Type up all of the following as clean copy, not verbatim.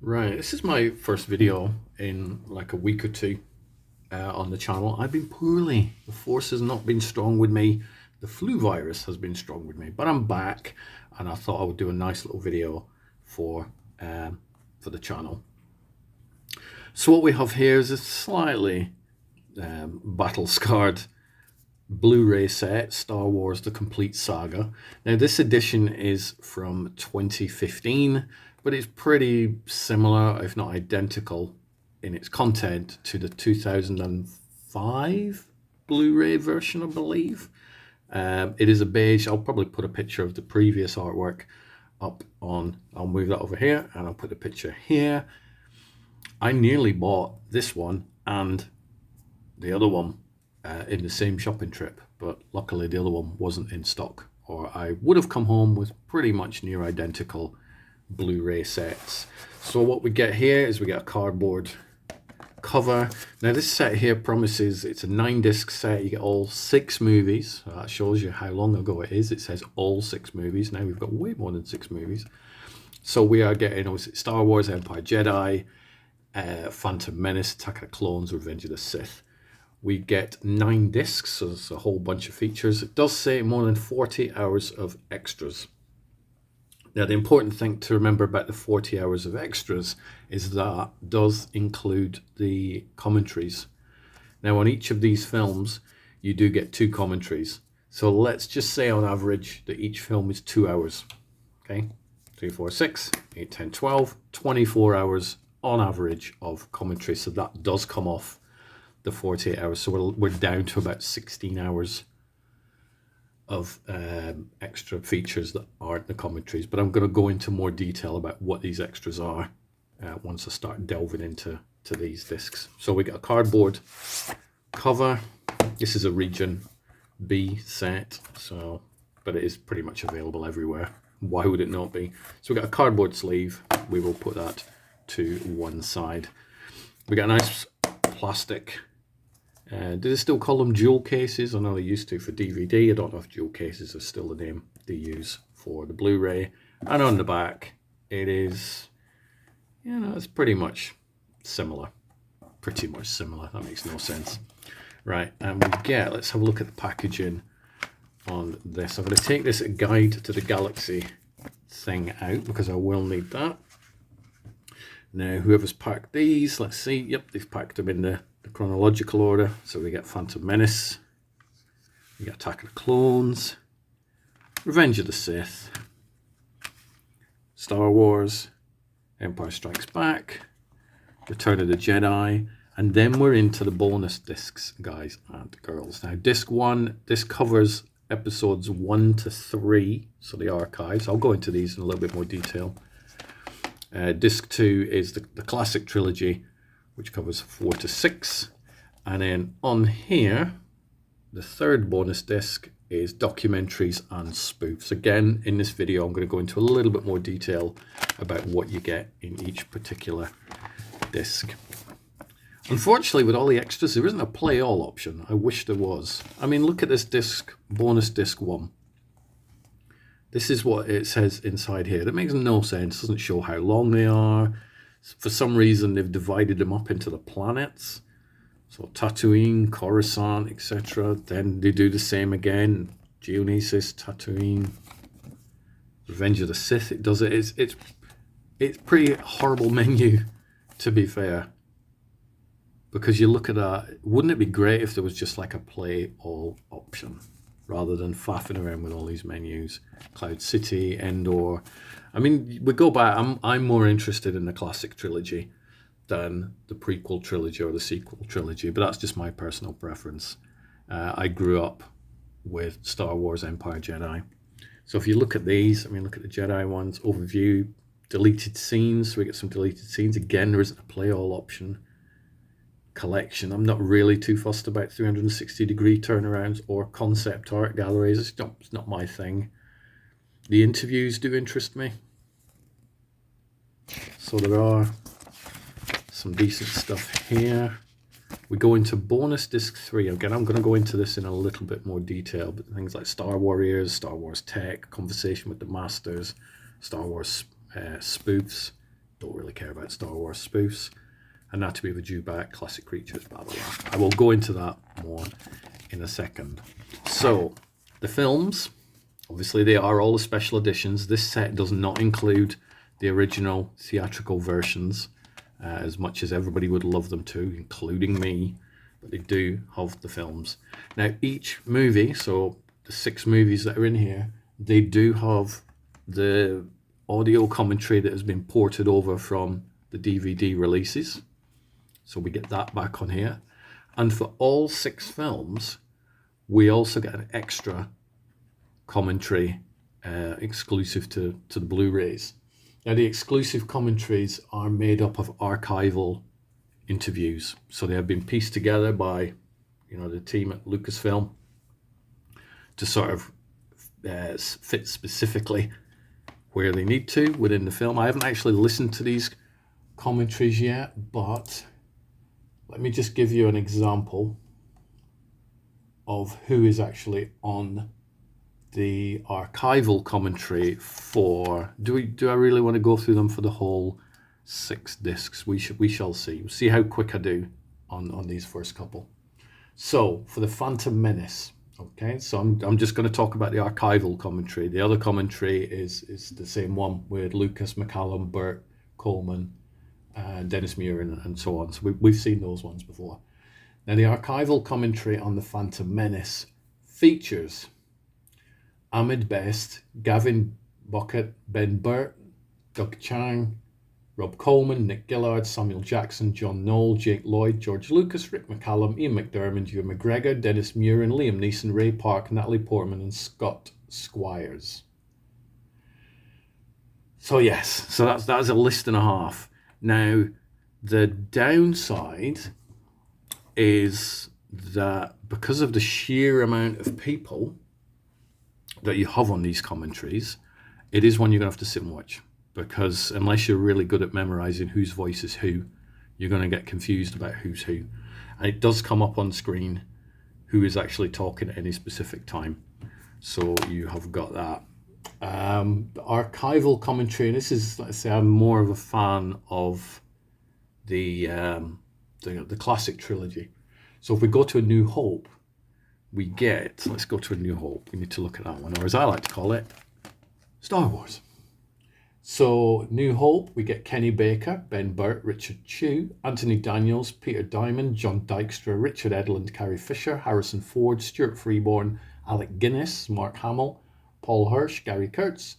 Right, this is my first video in like a week or two on the channel. I've been poorly. The force has not been strong with me. The flu virus has been strong with me, but I'm back, and I thought I would do a nice little video for the channel. So what we have here is a slightly battle-scarred Blu-ray set, Star Wars: The Complete Saga. Now this edition is from 2015, but it's pretty similar, if not identical, in its content to the 2005 Blu-ray version, I believe. It is a beige. I'll probably put a picture of the previous artwork up on, I'll move that over here, and I'll put a picture here. I nearly bought this one and the other one in the same shopping trip, but luckily the other one wasn't in stock, or I would have come home with pretty much near identical Blu-ray sets. So what we get here is we get a cardboard cover. Now this set here promises it's a 9-disc set. You get all 6 movies. So that shows you how long ago it is. It says all 6 movies. Now we've got way more than 6 movies. So we are getting obviously Star Wars, Empire Jedi, Phantom Menace, Attack of the Clones, Revenge of the Sith. We get 9 discs, so it's a whole bunch of features. It does say more than 40 hours of extras. Now, the important thing to remember about the 40 hours of extras is that does include the commentaries. Now, on each of these films, you do get 2 commentaries. So let's just say on average that each film is 2 hours. Okay, 3, 4, 6, 8, 10, 12, 24 hours on average of commentary. So that does come off the 48 hours. So we're down to about 16 hours of extra features that aren't the commentaries, but I'm going to go into more detail about what these extras are once I start delving into these discs. So we got a cardboard cover. This is a region B set, so but it is pretty much available everywhere. Why would it not be? So we got a cardboard sleeve. We will put that to one side. We got a nice plastic. Do they still call them jewel cases? I know they used to for DVD. I don't know if jewel cases are still the name they use for the Blu-ray. And on the back, it is, you know, it's pretty much similar. Pretty much similar. That makes no sense. Right, and we get, let's have a look at the packaging on this. I'm going to take this Guide to the Galaxy thing out because I will need that. Now, whoever's packed these, let's see. Yep, they've packed them in the chronological order. So we get Phantom Menace, we get Attack of the Clones, Revenge of the Sith, Star Wars, Empire Strikes Back, Return of the Jedi, and then we're into the bonus discs, guys and girls. Now, disc 1, this covers episodes 1 to 3, so the archives. I'll go into these in a little bit more detail. Disc 2 is the classic trilogy, which covers 4 to 6. And then on here, the third bonus disc is documentaries and spoofs. Again, in this video, I'm going to go into a little bit more detail about what you get in each particular disc. Unfortunately, with all the extras, there isn't a play all option. I wish there was. I mean, look at this disc, bonus disc 1. This is what it says inside here. That makes no sense. Doesn't show how long they are. For some reason, they've divided them up into the planets. So Tatooine, Coruscant, etc. Then they do the same again. Geonosis, Tatooine, Revenge of the Sith. It does it. It's pretty horrible menu, to be fair. Because you look at that, wouldn't it be great if there was just like a play all option, rather than faffing around with all these menus? Cloud City, Endor. I mean, we go back, I'm more interested in the classic trilogy than the prequel trilogy or the sequel trilogy, but that's just my personal preference. I grew up with Star Wars, Empire Jedi. So if you look at these, I mean, look at the Jedi ones, overview, deleted scenes. So we get some deleted scenes. Again, there isn't a play all option. Collection. I'm not really too fussed about 360-degree turnarounds or concept art galleries. It's not my thing. The interviews do interest me. So there are some decent stuff here. We go into bonus disc 3. Again, I'm going to go into this in a little bit more detail, but things like Star Warriors, Star Wars Tech, Conversation with the Masters, Star Wars spoofs, don't really care about Star Wars spoofs. Anatomy of a Jew-Back, classic creatures, blah, blah, blah. I will go into that more in a second. So, the films, obviously they are all the special editions. This set does not include the original theatrical versions, as much as everybody would love them to, including me, but they do have the films. Now, each movie, so the 6 movies that are in here, they do have the audio commentary that has been ported over from the DVD releases. So we get that back on here. And for all 6 films, we also get an extra commentary exclusive to the Blu-rays. Now, the exclusive commentaries are made up of archival interviews. So they have been pieced together by, the team at Lucasfilm to sort of fit specifically where they need to within the film. I haven't actually listened to these commentaries yet, but let me just give you an example of who is actually on the archival commentary for. Do I really want to go through them for the whole 6 discs? We shall see. We'll see how quick I do on these first couple. So for the Phantom Menace, okay. So I'm just going to talk about the archival commentary. The other commentary is the same one with Lucas, McCallum, Burt, Coleman, Dennis Muir, and so on. So we've seen those ones before. Now the archival commentary on the Phantom Menace features Ahmed Best, Gavin Bucket, Ben Burt, Doug Chang, Rob Coleman, Nick Gillard, Samuel Jackson, John Knoll, Jake Lloyd, George Lucas, Rick McCallum, Ian McDermott, Ewan McGregor, Dennis Muir, and Liam Neeson, Ray Park, Natalie Portman, and Scott Squires. So yes, so that's a list and a half. Now, the downside is that because of the sheer amount of people that you have on these commentaries, it is one you're going to have to sit and watch, because unless you're really good at memorizing whose voice is who, you're going to get confused about who's who. And it does come up on screen who is actually talking at any specific time. So you have got that. The archival commentary, and this is, let's say, I'm more of a fan of the classic trilogy. So if we go to A New Hope, we get, let's go to A New Hope. We need to look at that one, or as I like to call it, Star Wars. So New Hope, we get Kenny Baker, Ben Burt, Richard Chew, Anthony Daniels, Peter Diamond, John Dykstra, Richard Edlund, Carrie Fisher, Harrison Ford, Stuart Freeborn, Alec Guinness, Mark Hamill, Paul Hirsch, Gary Kurtz,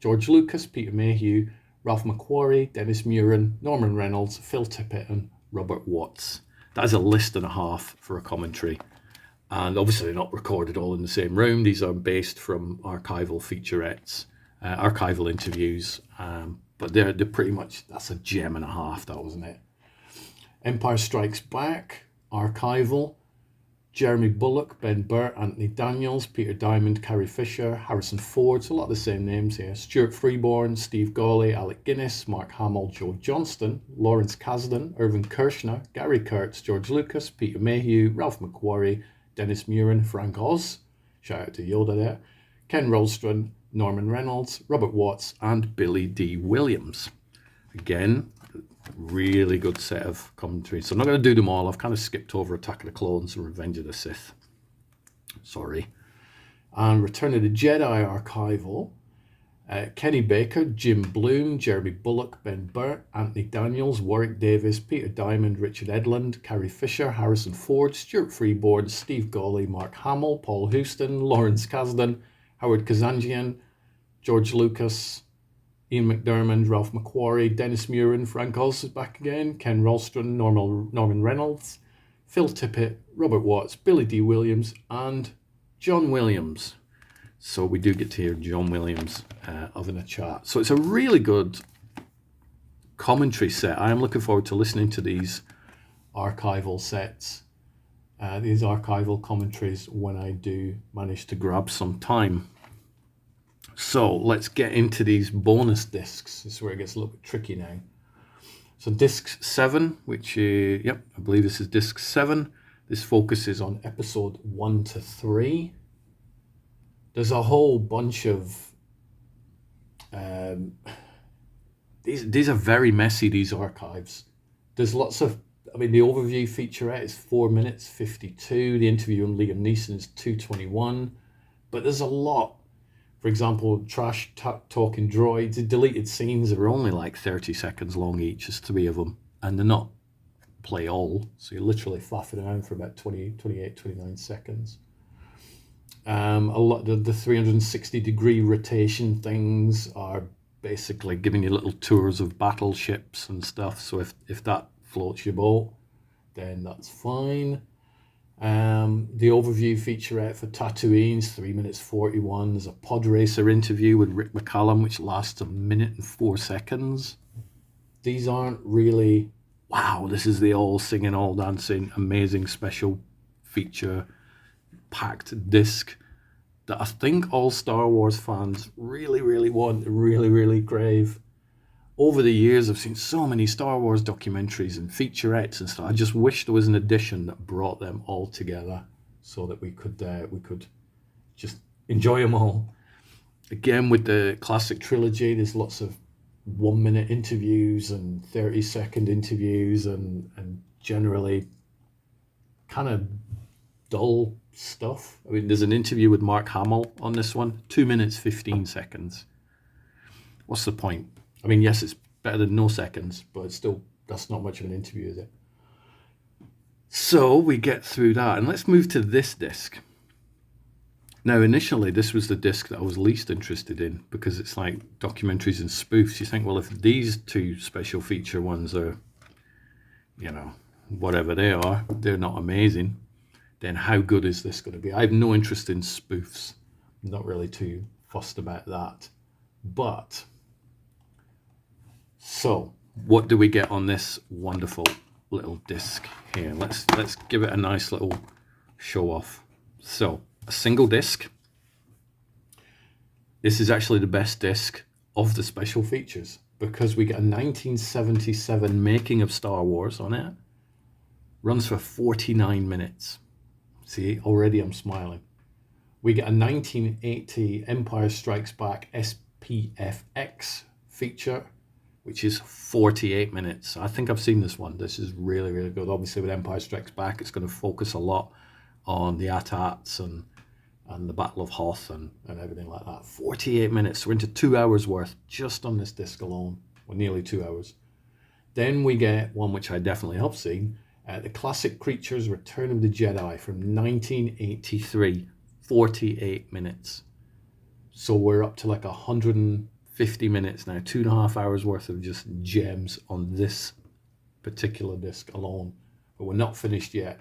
George Lucas, Peter Mayhew, Ralph McQuarrie, Dennis Muren, Norman Reynolds, Phil Tippett, and Robert Watts. That is a list and a half for a commentary. And obviously they're not recorded all in the same room. These are based from archival featurettes, archival interviews. But they're pretty much, that's a gem and a half, that wasn't it? Empire Strikes Back, archival. Jeremy Bulloch, Ben Burt, Anthony Daniels, Peter Diamond, Carrie Fisher, Harrison Ford, so a lot of the same names here. Stuart Freeborn, Steve Gawley, Alec Guinness, Mark Hamill, Joe Johnston, Lawrence Kasdan, Irvin Kershner, Gary Kurtz, George Lucas, Peter Mayhew, Ralph McQuarrie, Dennis Muren, Frank Oz, shout out to Yoda there, Ken Rolston, Norman Reynolds, Robert Watts, and Billy D. Williams. Again, really good set of commentaries. So I'm not going to do them all. I've kind of skipped over Attack of the Clones and Revenge of the Sith. Sorry. And Return of the Jedi archival. Kenny Baker, Jim Bloom, Jeremy Bulloch, Ben Burt, Anthony Daniels, Warwick Davis, Peter Diamond, Richard Edlund, Carrie Fisher, Harrison Ford, Stuart Freeborn, Steve Gawley, Mark Hamill, Paul Houston, Lawrence Kasdan, Howard Kazanjian, George Lucas, Ian McDermott, Ralph McQuarrie, Dennis Muren, Frank Oz is back again, Ken Rolston, Norman Reynolds, Phil Tippett, Robert Watts, Billy D. Williams, and John Williams. So we do get to hear John Williams having a chat. So it's a really good commentary set. I am looking forward to listening to these archival sets, these archival commentaries, when I do manage to grab some time. So let's get into these bonus discs. This is where it gets a little bit tricky now. So disc 7, which, I believe this is disc 7. This focuses on episode 1 to 3. There's a whole bunch of these are very messy, these archives. There's lots of, I mean, the overview featurette is 4 minutes 52. The interview on Liam Neeson is 2:21. But there's a lot. For example, trash talking droids. The deleted scenes are only like 30 seconds long each. There's 3 of them, and they're not play all. So you're literally faffing around for about 20, 28, 29 seconds. A lot of the 360-degree rotation things are basically giving you little tours of battleships and stuff. So if that floats your boat, then that's fine. The overview featurette for Tatooine's 3 minutes 41. There's a pod racer interview with Rick McCallum, which lasts 1 minute and 4 seconds. These aren't really, wow, this is the all singing, all dancing, amazing special feature packed disc that I think all Star Wars fans really, really want, really, really crave. Over the years, I've seen so many Star Wars documentaries and featurettes and stuff. I just wish there was an edition that brought them all together so that we could just enjoy them all. Again, with the classic trilogy, there's lots of 1 minute interviews and 30-second interviews and generally kind of dull stuff. I mean, there's an interview with Mark Hamill on this one, 2 minutes 15 seconds. What's the point? I mean, yes, it's better than no seconds, but it's still, that's not much of an interview, is it? So we get through that, and let's move to this disc. Now, initially, this was the disc that I was least interested in because it's like documentaries and spoofs. You think, well, if these 2 special feature ones are, you know, whatever they are, they're not amazing, then how good is this going to be? I have no interest in spoofs. I'm not really too fussed about that. But, so, what do we get on this wonderful little disc here? Let's give it a nice little show off. So, a single disc. This is actually the best disc of the special features because we get a 1977 making of Star Wars on it. Runs for 49 minutes. See, already I'm smiling. We get a 1980 Empire Strikes Back SPFX feature, which is 48 minutes. I think I've seen this one. This is really, really good. Obviously, with Empire Strikes Back, it's going to focus a lot on the AT-ATs and the Battle of Hoth and everything like that. 48 minutes. So we're into 2 hours worth just on this disc alone. Well, nearly 2 hours. Then we get one which I definitely have seen. The Classic Creatures Return of the Jedi from 1983. 48 minutes. So we're up to like 150 minutes now. 2.5 hours worth of just gems on this particular disc alone. But we're not finished yet.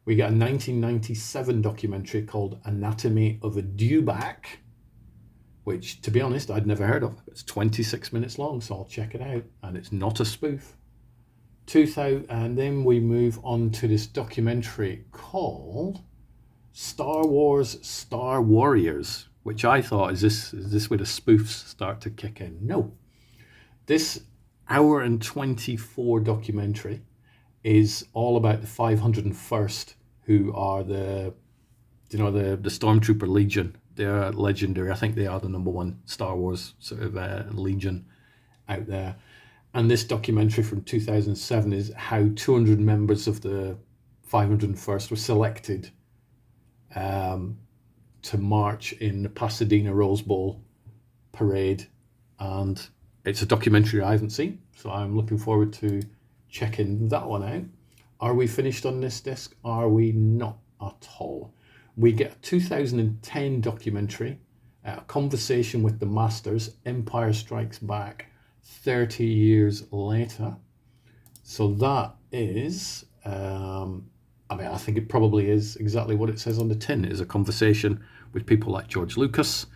We got a 1997 documentary called Anatomy of a Dewback, which, to be honest, I'd never heard of. It's 26 minutes long, so I'll check it out. And it's not a spoof. 2000, and then we move on to this documentary called Star Wars Star Warriors, which I thought, is this where the spoofs start to kick in? No. This hour and 24 documentary is all about the 501st, who are the Stormtrooper Legion. They're legendary. I think they are the #1 Star Wars sort of legion out there. And this documentary from 2007 is how 200 members of the 501st were selected to march in the Pasadena Rose Bowl parade. And it's a documentary I haven't seen, so I'm looking forward to checking that one out. Are we finished on this disc? Are we not at all? We get a 2010 documentary, A Conversation with the Masters, Empire Strikes Back, 30 years later. So that is, I think it probably is exactly what it says on the tin. It is a conversation with people like George Lucas,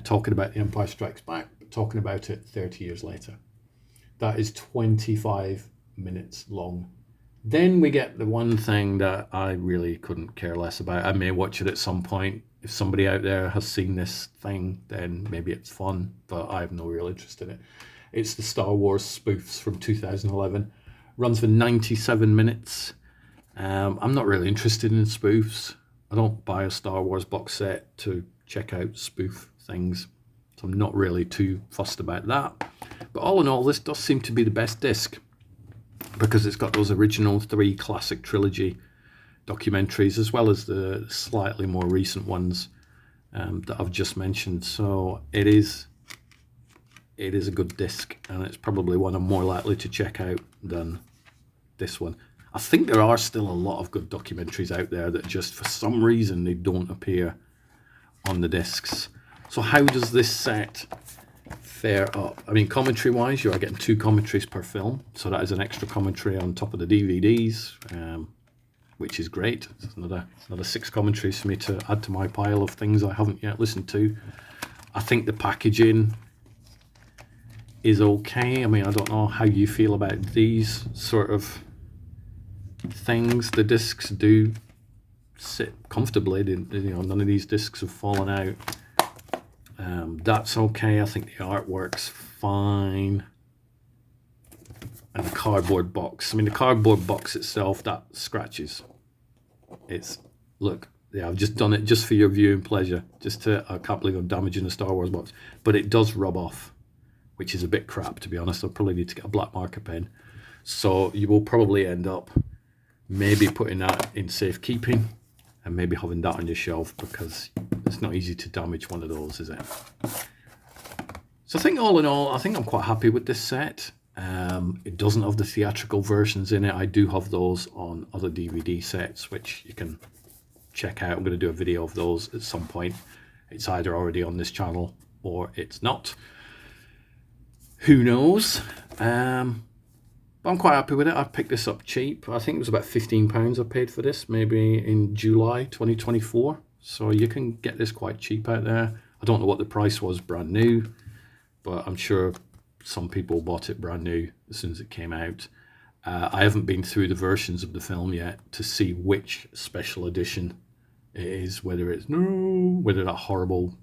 talking about The Empire Strikes Back, but talking about it 30 years later. That is 25 minutes long. Then we get the one thing that I really couldn't care less about. I may watch it at some point. If somebody out there has seen this thing, then maybe it's fun, but I have no real interest in it. It's the Star Wars spoofs from 2011. Runs for 97 minutes. I'm not really interested in spoofs. I don't buy a Star Wars box set to check out spoof things. So I'm not really too fussed about that. But all in all, this does seem to be the best disc, because it's got those original 3 classic trilogy documentaries, as well as the slightly more recent ones that I've just mentioned. So it is a good disc, and it's probably one I'm more likely to check out than this one. I think there are still a lot of good documentaries out there that just for some reason they don't appear on the discs. So how does this set fare up? I mean, commentary wise, you are getting 2 commentaries per film, so that is an extra commentary on top of the DVDs, which is great. It's another 6 commentaries for me to add to my pile of things I haven't yet listened to. I think the packaging is okay. I mean, I don't know how you feel about these sort of things. The discs do sit comfortably. None of these discs have fallen out. That's okay. I think the artwork's fine. And the cardboard box. I mean, the cardboard box itself, that scratches. Look, yeah, I've just done it just for your viewing pleasure. I can't believe I'm damaging the Star Wars box. But it does rub off, which is a bit crap, to be honest. I'll probably need to get a black marker pen. So you will probably end up maybe putting that in safekeeping and maybe having that on your shelf, because it's not easy to damage one of those, is it? So I think all in all, I think I'm quite happy with this set. It doesn't have the theatrical versions in it. I do have those on other DVD sets, which you can check out. I'm going to do a video of those at some point. It's either already on this channel or it's not. Who knows? But I'm quite happy with it. I picked this up cheap. I think it was about £15 I paid for this, maybe in July 2024. So you can get this quite cheap out there. I don't know what the price was brand new, but I'm sure some people bought it brand new as soon as it came out. I haven't been through the versions of the film yet to see which special edition it is, whether that horrible,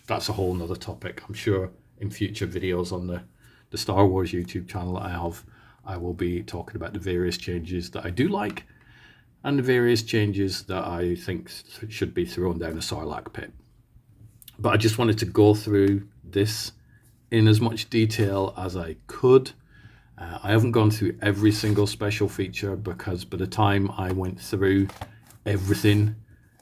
that's a whole nother topic. I'm sure in future videos on the Star Wars YouTube channel that I will be talking about the various changes that I do like and the various changes that I think should be thrown down the Sarlacc pit. But I just wanted to go through this in as much detail as I could. I haven't gone through every single special feature, because by the time I went through everything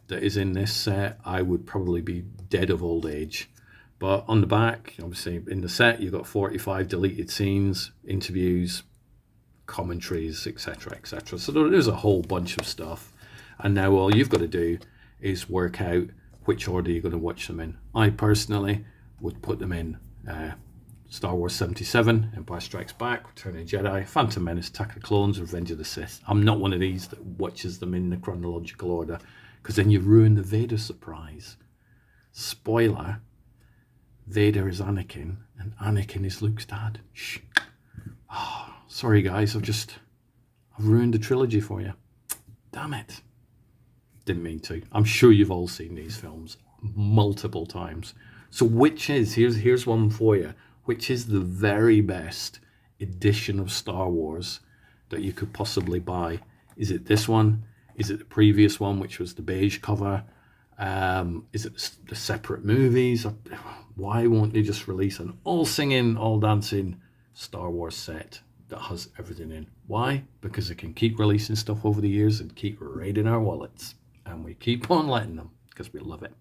that is in this set, I would probably be dead of old age. But on the back, obviously in the set, you've got 45 deleted scenes, interviews, commentaries, etc., etc. So there's a whole bunch of stuff. And now all you've got to do is work out which order you're going to watch them in. I personally would put them in Star Wars 77, Empire Strikes Back, Return of the Jedi, Phantom Menace, Attack of the Clones, Revenge of the Sith. I'm not one of these that watches them in the chronological order, because then you ruin the Vader surprise. Spoiler, Vader is Anakin, and Anakin is Luke's dad. Shh. Oh, sorry guys, I've ruined the trilogy for you. Damn it. Didn't mean to. I'm sure you've all seen these films multiple times. So here's one for you. Which is the very best edition of Star Wars that you could possibly buy? Is it this one? Is it the previous one, which was the beige cover? Is it the separate movies? Why won't they just release an all singing, all dancing Star Wars set that has everything in? Why? Because they can keep releasing stuff over the years and keep raiding our wallets. And we keep on letting them, because we love it.